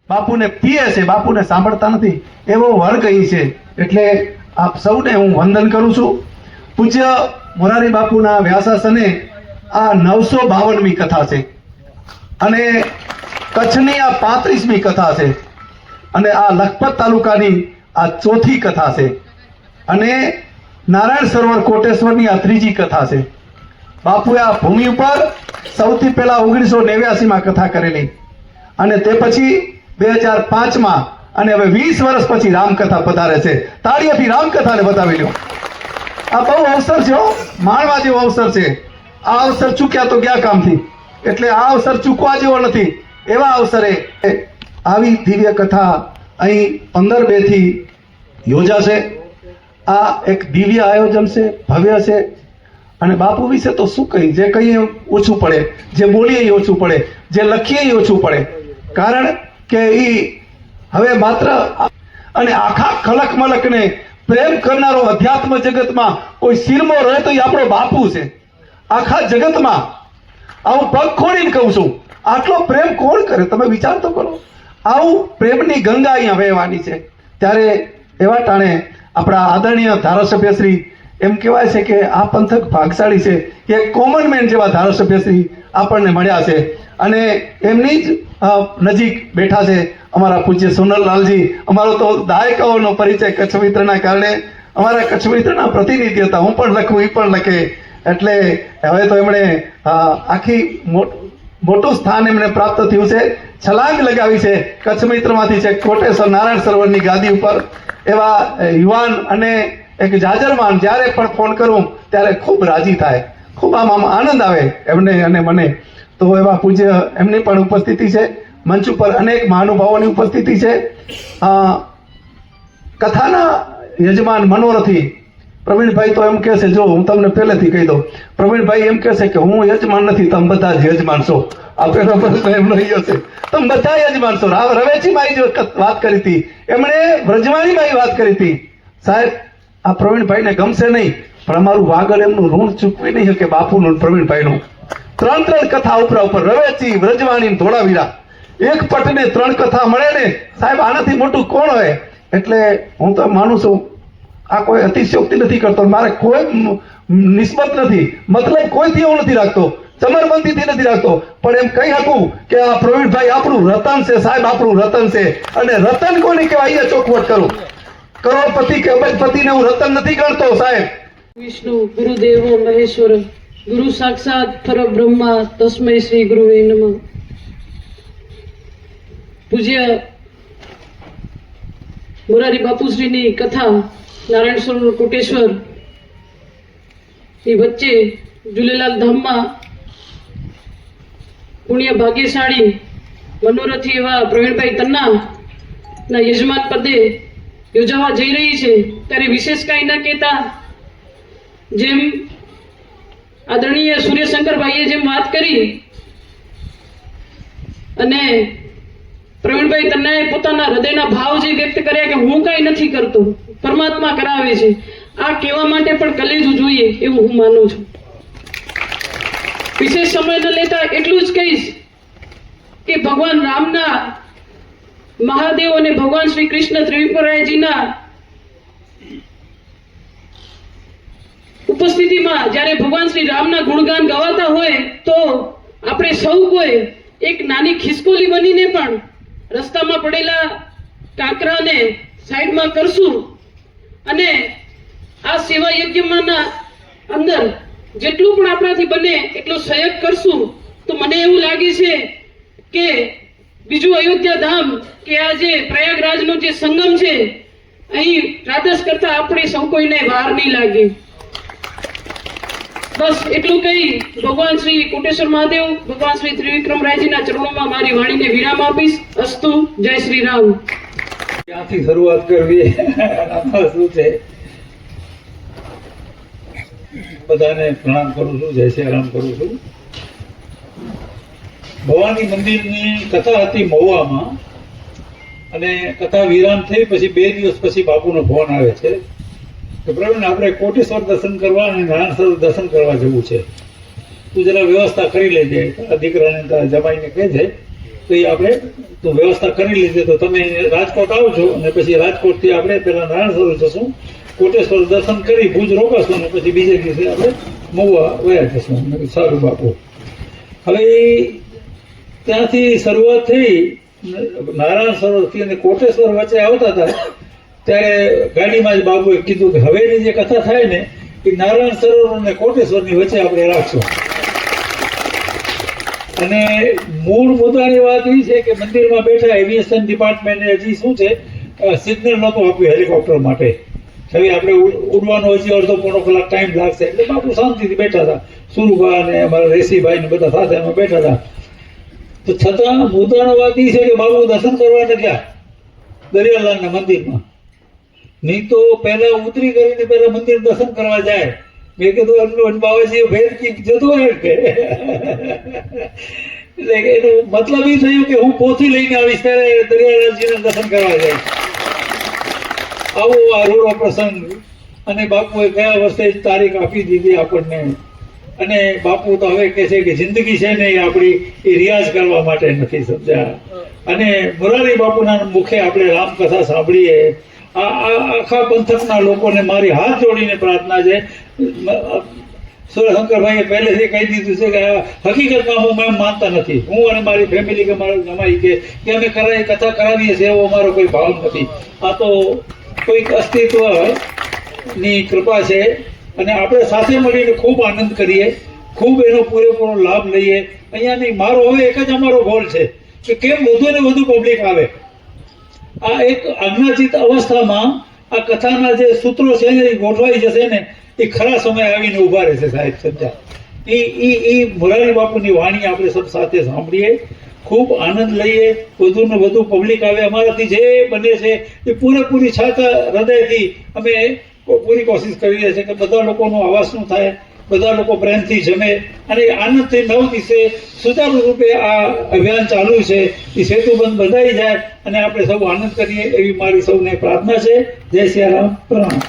બાપુને પીએ છે, બાપુને સાંભળતા નથી, એવો વર્ગ અહીં છે. એટલે આપ સૌને હું વંદન કરું છું. પૂજ્ય મોરારી બાપુના વ્યાસાસને આ 952મી કથા છે અને કચ્છની આ 35મી કથા છે અને આ લખપત તાલુકાની આ 4થી કથા છે અને નારાયણ સરોવર કોટેશ્વરની આ 3જી કથા છે. બાપુએ આ ભૂમિ ઉપર સૌથી પહેલા 1989માં કથા કરેલી અને તે પછી 2005માં અને હવે 20 વર્ષ પછી રામકથા પધારે છે. તાળીઓથી રામકથાને બતાવી લ્યો. આ બહુ અવસર છે, માણવા જેવો અવસર છે. આ અવસર ચૂક્યા તો ગયા કામથી, એટલે આ અવસર ચૂકવા જેવો નથી. એવા અવસરે આવી દિવ્ય કથા અહીં 15/2 થી યોજાશે. આ એક દિવ્ય આયોજન છે, ભવ્ય છે. અને બાપુ વિશે તો શું કહી, જે કહીએ ઓછું પડે, જે બોલીએ ઓછું પડે, જે લખીએ ઓછું પડે. કારણ કે એ હવે માત્ર અને આખા ખલક મલકને પ્રેમ કરનારો અધ્યાત્મ જગતમાં કોઈ શિરમો રહે તો એ આપણો બાપુ છે. આખા જગતમાં આવું પગ ખોડીને કહું છું, આટલો પ્રેમ કોણ કરે? તમે વિચાર તો કરો. આવું પ્રેમની ગંગા અહીંયા વહેવાની છે. ત્યારે એવા ટાણે આપણા આદરણીય ધારાસભ્યશ્રી, એમ કહેવાય છે કે આ પંથક ભાગશાળી છે કે કોમન મેન જેવા ધારાસભ્યશ્રી આપણને મળ્યા છે અને એમની જ નજીક બેઠા છે અમારા પૂજ્ય સોનલલાલજી. અમારો તો દાયકાઓનો પરિચય કચ્છ મિત્રના કારણે, અમારા કચ્છ મિત્રના પ્રતિનિધિ હતા. હું પણ લખું, એ પણ લખે. એટલે હવે તો એમણે આખી મોટું સ્થાન એમને પ્રાપ્ત થયું છે. છલાંગ લગાવી છે કચ્છ મિત્રમાંથી છે કોટેશ્વર નારાયણ સરોવરની ગાદી ઉપર. એવા યુવાન અને એક જાજરમાન જ્યારે પણ ફોન કરું ત્યારે ખૂબ રાજી થાય, ખૂબ આમ આનંદ આવે એમને અને મને. તો એવા પૂજ્ય એમની પણ ઉપસ્થિતિ છે. મંચ ઉપર અનેક મહાનુભાવોની ઉપસ્થિતિ છે. કથાના યજમાન મનોરથી પ્રવીણભાઈ તો એમ કહે છે, જો હું તમને પહેલેથી કહી દઉં, પ્રવીણભાઈ એમ કહે છે કે હું યજમાન નથી, તમે બધા જ યજમાન છો. આ પેલો પ્રશ્ન એમનો એ હશે, તમે બધા યજમાન છો. રવેચીમાં જે વાત કરી હતી, એમણે વ્રજવાણીમાં વાત કરી હતી. સાહેબ, આ પ્રવીણભાઈને ગમશે નહીં, પણ અમારું વાગડ એમનું ઋણ ચૂકવી નહીં શકે, બાપુનું પ્રવીણભાઈનું. 3 કથા ઉપર રવેચી, વ્રજવાણી, ધોળાવીરા, એક પટને 3 કથા મળે ને સાહેબ, આનાથી મોટું કોણ હોય? એટલે હું તો માનું છું આ કોઈ અતિશયોક્તિ નથી કરતો, મારે કોઈ નિસ્બત નથી, મતલબ કોઈથી હું નથી રાખતો, ચમરબંધીથી નથી રાખતો, પણ એમ કહી શકું કે આ પ્રવીણભાઈ આપણું રતન છે સાહેબ, આપણું રતન છે. અને રતન કોને કહેવાય એ ચોખવટ કરું. કરોડપતિ કે અબજપતિને હું રતન નથી ગણતો સાહેબ. વિષ્ણુ ગુરુદેવો મહેશ્વર, ગુરુ સાક્ષાત પરબ્રહ્મા, તસ્મૈ શ્રી ગુરુવે નમઃ. પૂજ્ય મોરારી બાપુશ્રીની કથા નારાયણ સરોવર કોટેશ્વર ની વચ્ચે ઝૂલેલાલ ધામમાં પુણ્ય ભાગ્યશાળી મનોરથી એવા પ્રવીણભાઈ તન્ના ના યજમાન પદે યોજાવા જઈ રહી છે. ત્યારે વિશેષ કાંઈ ન કહેતા, જેમ આદરણીય સૂર્યશંકરભાઈએ જેમ વાત કરી અને પ્રવીણભાઈ તન્નાએ પોતાના હૃદયના ભાવ જે વ્યક્ત કર્યા કે હું કાંઈ નથી કરતો, પરમાત્મા કરાવે છે, આ કહેવા માટે પણ કલેજું જોઈએ એવું હું માનું છું. વિશેષ સમય ન લેતા એટલું જ કહીશ કે ભગવાન રામના, મહાદેવ અને ભગવાન શ્રી કૃષ્ણ ત્રિવિક્રમરાયજીના ઉપસ્થિતિમાં જ્યારે ભગવાન શ્રી રામના ગુણગાન ગવાતા હોય તો આપણે સૌ કોઈ એક નાની ખિસકોલી બનીને પણ રસ્તામાં પડેલા કાંકરાને સાઈડમાં કરશું અને આ સેવા યજ્ઞમાંના અંદર જેટલું પણ આપણાથી બને એટલો સહયોગ કરશું તો મને એવું લાગે છે કે બીજું અયોધ્યા ધામ કે આ જે પ્રયાગરાજનો જે સંગમ છે અહીં રાધસ કરતા આપણે સૌ કોઈને વાર નહીં લાગે. બસ એટલું કહી ભગવાન શ્રી કોટેશ્વર મહાદેવ, ભગવાન શ્રી ત્રિવિક્રમરાયજીના ચરણોમાં મારી વાણીને વિરામ આપીશ. અસ્તુ. જય શ્રી રામ. ક્યાંથી શરૂઆત કરવી શું છે? બધાને પ્રણામ કરું છું, જય શ્રી રામ કરું છું. ભવાની મંદિરની કથા હતી મહુવામાં અને કથા વિરામ થઈ પછી 2 દિવસ પછી બાપુનો ફોન આવે છે કે પ્રવીણ, આપણે કોટેશ્વર દર્શન કરવા અને નારાયણ સરોવર દર્શન કરવા જવું છે, તું જરા વ્યવસ્થા કરી લેજે. તારા દીકરાને તારા જમાઈને કહે છે તો એ આપણે તો વ્યવસ્થા કરી લીધી. તો તમે રાજકોટ આવજો અને પછી રાજકોટથી આપણે પેલા નારાયણ સરોવર જશું, કોટેશ્વર દર્શન કરી ભુજ રોકાશું અને પછી બીજે દિવસે આપણે મહુવા વયા જશું. મેં કીધું સારું બાપુ. હવે ત્યાંથી શરૂઆત થઈ નારાયણ સરોવરથી અને કોટેશ્વર વચ્ચે આવતા હતા ત્યારે ગાડીમાં જ બાબુએ કીધું કે હવેની જે કથા થાય ને એ નારાયણ સરોવર અને કોટેશ્વરની વચ્ચે આપણે રાખશું. અને મૂળ મુદ્દાની વાત એ છે કે મંદિરમાં બેઠા એવિએશન ડિપાર્ટમેન્ટે હજી શું છે સિગ્નલ નહોતું આપ્યું હેલિકોપ્ટર માટે. હવે આપણે ઉડવાનો હજી અડધો પોણો કલાક ટાઈમ લાગશે એટલે બાપુ શાંતિથી બેઠા હતા. સુરુભા અને અમારા રેસીભાઈ ને બધા સાથે અમે બેઠા હતા. તો છતાં મુદ્દાનો વાત એ છે કે બાબુ દર્શન કરવા ગયા દરિયાલાલના મંદિરમાં. નહીં તો પહેલા ઉતરી કરીને પહેલા મંદિર દર્શન કરવા જાય. મેં કીધું બાબાજી ભેદ જતો રહે કે એટલે એનો મતલબ એ થયું કે હું પોથી લઈને આવીશ ત્યારે દરિયાલાલજીને દર્શન કરવા જાય. આવો આ રૂડો પ્રસંગ. અને બાપુએ ગયા વર્ષે જ તારીખ આપી દીધી આપણને. અને બાપુ તો હવે કહે છે કે જિંદગી છે ને એ આપણી એ રિયાઝ કરવા માટે નથી, સમજ્યા. અને મોરારી બાપુના મુખે આપણે રામકથા સાંભળીએ. આખા પંથકના લોકોને મારી હાથ જોડીને પ્રાર્થના છે. સુરશંકરભાઈએ પહેલેથી કહી દીધું છે કે હકીકતમાં હું એમ માનતા નથી. હું અને મારી ફેમિલી કે મારા જમાઈ કે અમે કથા કરાવીએ છીએ એવો અમારો કોઈ ભાવ નથી. આ તો કોઈક અસ્તિત્વની કૃપા છે. અને આપણે સાથે મળીને ખૂબ આનંદ કરીએ, ખૂબ એનો પૂરેપૂરો લાભ લઈએ. અહીંયાની મારો હવે એક જ અમારો ગોલ છે કે કેમ વધુ ને વધુ પબ્લિક આવે. આ એક આજ્ઞાચિત અવસ્થામાં આ કથાના જે સૂત્રો છે ને એ ગોઠવાઈ જશે ને એ ખરા સમય આવીને ઊભા રહેશે સાહેબ, સમજ્યા. એ મોરારી બાપુની વાણી આપણે સૌ સાથે સાંભળીએ, ખૂબ આનંદ લઈએ, વધુ ને વધુ પબ્લિક આવે. અમારાથી જે બને છે એ પૂરેપૂરી છાતા હૃદયથી અમે પૂરી કોશિશ કરી રહ્યા છે કે બધા લોકોનો આવાસ શું થાય, બધા લોકો પ્રેમથી જમે અને આનંદથી 9 દિવસે સુચારુ રૂપે આ અભિયાન ચાલુ છે એ સેતુબંધ બંધાઈ જાય અને આપણે સૌ આનંદ કરીએ એવી મારી સૌને પ્રાર્થના છે. જય સિયારામ, પ્રણામ.